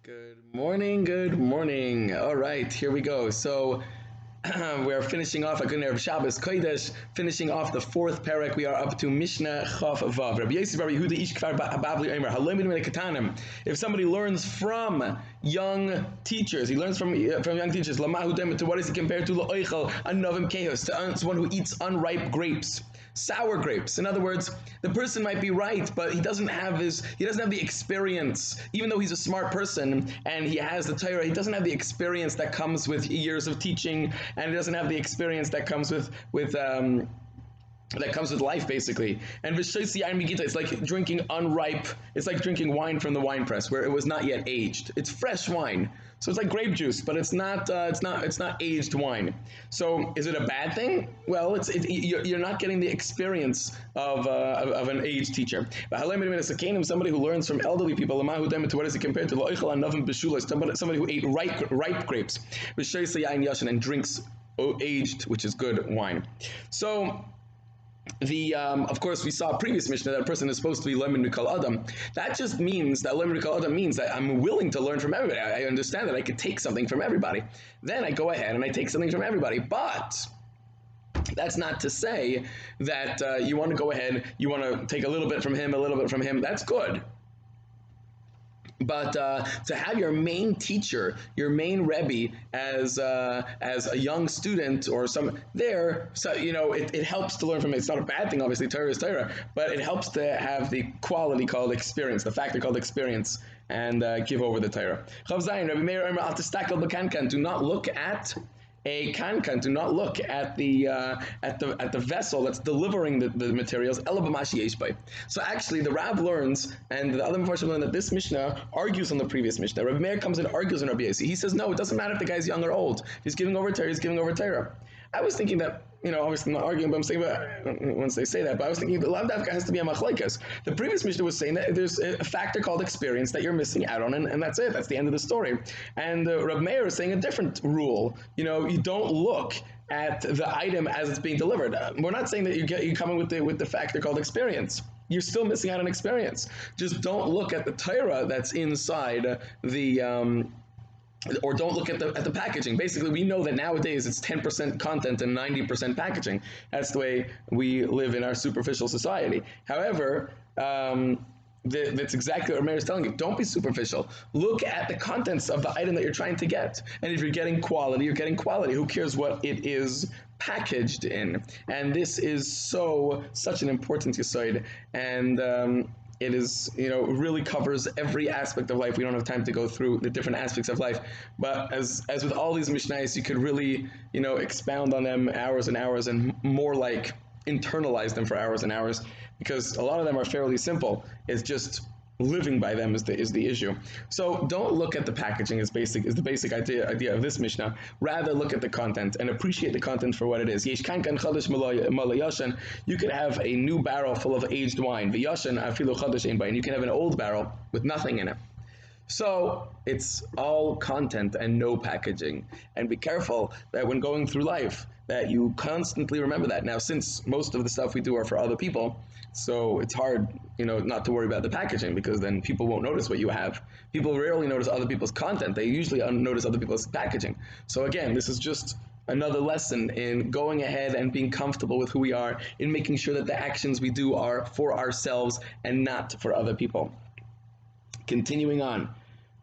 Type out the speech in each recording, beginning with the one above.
Good morning, good morning. All right, here we go. So we're finishing off a good Erev Shabbos Kodesh, finishing off the fourth Perek. We are up to Mishna Chaf Vav. Rabbi Yosef Rabbi Yehuda Ish Kfar Babli Omer. Halomid Min Katanim. If somebody learns from young teachers, he learns from young teachers. Lamahu Demet. To what is he compared to? La'oichel Anovim Kehos. To one who eats unripe grapes. Sour grapes. In other words, the person might be right, but he doesn't have the experience. Even though he's a smart person and he has the Torah, he doesn't have the experience that comes with years of teaching, and he doesn't have the experience that comes with life, basically. And it's like drinking unripe. It's like drinking wine from the wine press, where it was not yet aged. It's fresh wine, so it's like grape juice, but it's not aged wine. So is it a bad thing? Well, you're not getting the experience of an aged teacher. Somebody who learns from elderly people. What is it compared to? Somebody who ate ripe grapes, and drinks aged, which is good wine. So of course, we saw previous Mishnah that a person is supposed to be Lemin Mikal Adam. That just means that Lemin Mikal Adam means that I'm willing to learn from everybody. I understand that I could take something from everybody. Then I go ahead and I take something from everybody. But that's not to say that you want to go ahead, you want to take a little bit from him, a little bit from him. That's good. But to have your main teacher, your main Rebbe, as a young student or so it helps to learn from it. It's not a bad thing, obviously. Torah is Torah, but it helps to have the quality called experience, the factor called experience, and give over the Torah. Chav Zayin, Rabbi Meir Omer, al tistakel b'kankan. Do not look at a kankan. Do not look at the vessel that's delivering the materials. So actually, the Rab learns, and the other Mepharshim learn that this Mishnah argues on the previous Mishnah. Rabbi Meir comes and argues on Rabbi Yossi. He says, no, it doesn't matter if the guy's young or old. If he's giving over Torah, he's giving over Torah. I was thinking that, obviously I'm not arguing, but I'm saying that once they say that, but I was thinking the Lav Davka has to be a machlekes. The previous Mishnah was saying that there's a factor called experience that you're missing out on, and that's it. That's the end of the story. And Rabbi Meir is saying a different rule. You don't look at the item as it's being delivered. We're not saying that you're coming with the factor called experience. You're still missing out on experience. Just don't look at the Torah that's inside or don't look at the packaging. Basically, we know that nowadays it's 10% content and 90% packaging. That's the way we live in our superficial society. However, that's exactly what Meir is telling you. Don't be superficial. Look at the contents of the item that you're trying to get. And if you're getting quality, you're getting quality. Who cares what it is packaged in? And this is such an important yesod. And it is, really covers every aspect of life. We don't have time to go through the different aspects of life. But as with all these Mishnayos, you could really, expound on them hours and hours, and more like internalize them for hours and hours, because a lot of them are fairly simple. It's just living by them is the issue. So don't look at the packaging is the basic idea of this Mishnah. Rather look at the content and appreciate the content for what it is. You could have a new barrel full of aged wine. And you can have an old barrel with nothing in it. So it's all content and no packaging. And be careful that when going through life, that you constantly remember that. Now, since most of the stuff we do are for other people, so it's hard, not to worry about the packaging, because then people won't notice what you have. People rarely notice other people's content. They usually notice other people's packaging. So again, this is just another lesson in going ahead and being comfortable with who we are, in making sure that the actions we do are for ourselves and not for other people. Continuing on.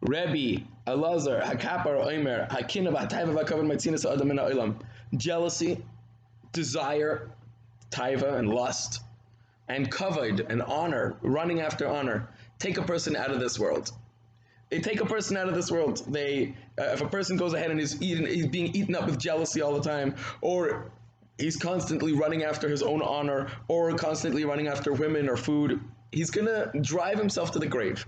Rabbi, Elazar, Hakapar, Omer, Hakina, Taiva, Vakavan, Matzinas, Adam, and Olam. Jealousy, desire, taiva, and lust, and kavod, and honor, running after honor, take a person out of this world. They take a person out of this world. If a person goes ahead and he's being eaten up with jealousy all the time, or he's constantly running after his own honor, or constantly running after women or food, he's going to drive himself to the grave.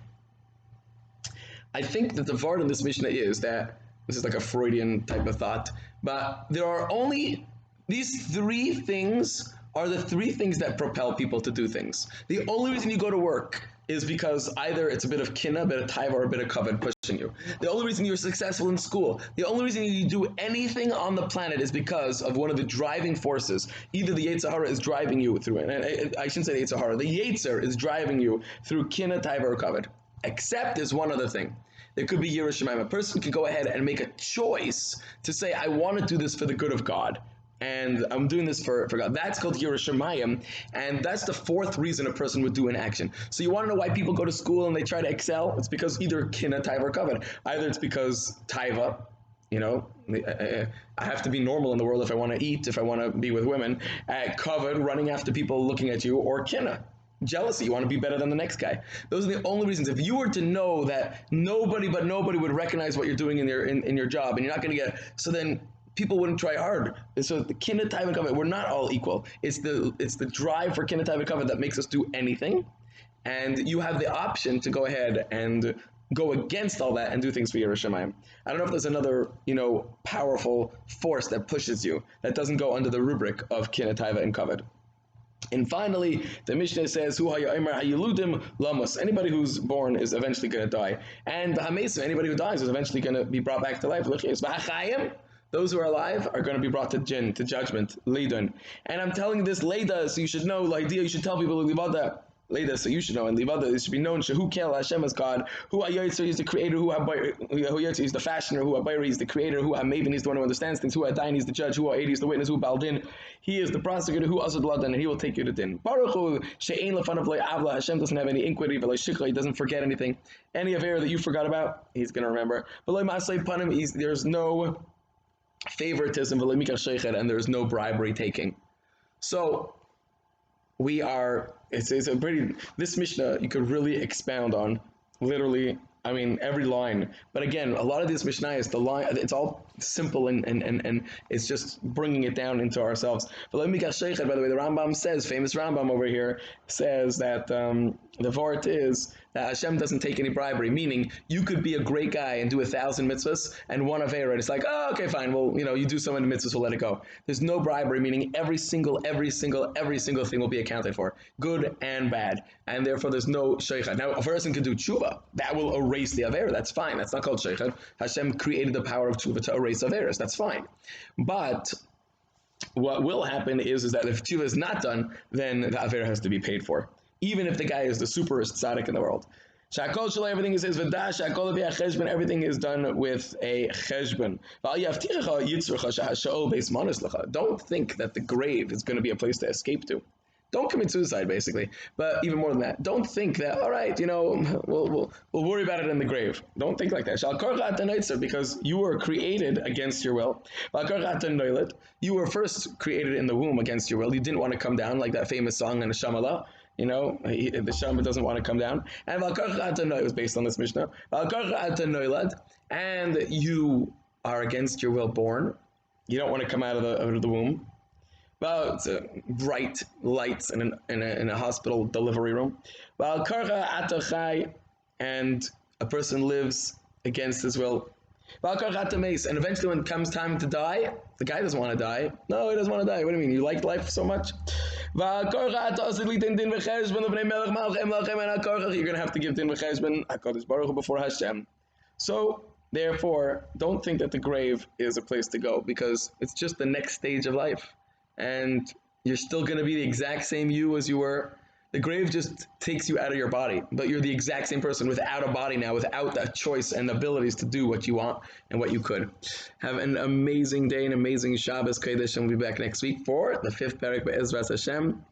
I think that the vart in this Mishnah is that, this is like a Freudian type of thought, but there are only, these three things are the three things that propel people to do things. The only reason you go to work is because either it's a bit of kinna, a bit of taiva, or a bit of kavod pushing you. The only reason you're successful in school, the only reason you do anything on the planet is because of one of the driving forces. Either the Yetzer Hara is driving you through it, and I shouldn't say the Yetzer Hara, the Yetzer is driving you through kinna, taiva, or kavod. Except there's one other thing. There could be Yerushalayim. A person could go ahead and make a choice to say, I want to do this for the good of God. And I'm doing this for God. That's called Yerushalayim. And that's the fourth reason a person would do an action. So you want to know why people go to school and they try to excel? It's because either kina, taiva, or kavod. Either it's because taiva, I have to be normal in the world if I want to eat, if I want to be with women. Kavod, running after people looking at you, or kina, jealousy, you want to be better than the next guy. Those are the only reasons. If you were to know that nobody would recognize what you're doing in your job, and you're not going to get, so then people wouldn't try hard. So the kinna, taiva, and kavod, we're not all equal. It's the drive for kinna, taiva, and kavod that makes us do anything, and you have the option to go ahead and go against all that and do things for Yerushalayim. I don't know if there's another, powerful force that pushes you that doesn't go under the rubric of kinna, taiva, and kavod. And finally, the Mishnah says, anybody who's born is eventually going to die. And anybody who dies is eventually going to be brought back to life. Those who are alive are going to be brought to jinn, to judgment, leidun. And I'm telling you this Leida, so you should know, you should tell people Livada. Leida, so you should know, and Livada, it should be known, Shehu Kel, Hashem is God, Hu HaYotzer, he's the creator, Hu HaYotzer, he's the fashioner, Hu HaBayri, he's the creator, Hu HaMaven, he's the one who understands things, Hu HaDain, he's the judge, Hu HaEdi, he's the witness, Hu Baldin, he is the prosecutor, Hu Asad Ladan, and he will take you to din. Baruch Hu, She'ein Lefanav Lo Avla, Hashem doesn't have any iniquity, V'lo Shikla, he doesn't forget anything. Any affair that you forgot about, he's going to remember. V'lo Ma'asei Panim, there's no favoritism, V'lo Mikach Sheichet, and there's no bribery taking. So, it's a pretty, this Mishnah you could really expound on, literally, every line. But again, a lot of this Mishnah is the line, it's all simple and it's just bringing it down into ourselves. But let me get Sheikhed, by the way, the Rambam says, famous Rambam over here, says that the Vort is that Hashem doesn't take any bribery, meaning you could be a great guy and do 1,000 mitzvahs and one Avera, it's like, oh, okay, fine, well, you do so many mitzvahs, we'll let it go. There's no bribery, meaning every single thing will be accounted for, good and bad, and therefore there's no Sheikhed. Now, a person can do tshuva, that will erase the Avera, that's fine, that's not called Sheikhed. Hashem created the power of tshuva to erase Averas, that's fine. But what will happen is that if tshuva is not done, then the Avera has to be paid for, even if the guy is the superest tzaddik in the world. Shakol shalai, everything is v'dash, shakol v'ya cheshbon, everything is done with a cheshbon. Don't think that the grave is going to be a place to escape to. Don't commit suicide, basically. But even more than that, don't think that, all right, we'll worry about it in the grave. Don't think like that. Because you were created against your will. You were first created in the womb against your will. You didn't want to come down, like that famous song in the Shamala. The Shama doesn't want to come down. And it was based on this Mishnah. And you are against your will born. You don't want to come out of the womb. Well, it's bright lights in a hospital delivery room. And a person lives against his will. And eventually when it comes time to die, the guy doesn't want to die. No, he doesn't want to die. What do you mean? You like life so much? You're going to have to give din v'cheshbon before Hashem. So, therefore, don't think that the grave is a place to go, because it's just the next stage of life. And you're still going to be the exact same you as you were. The grave just takes you out of your body, but you're the exact same person without a body now, without that choice and abilities to do what you want and what you could. Have an amazing day, an amazing Shabbos Kodesh, and we'll be back next week for the 5th Perek Be'ezras Hashem.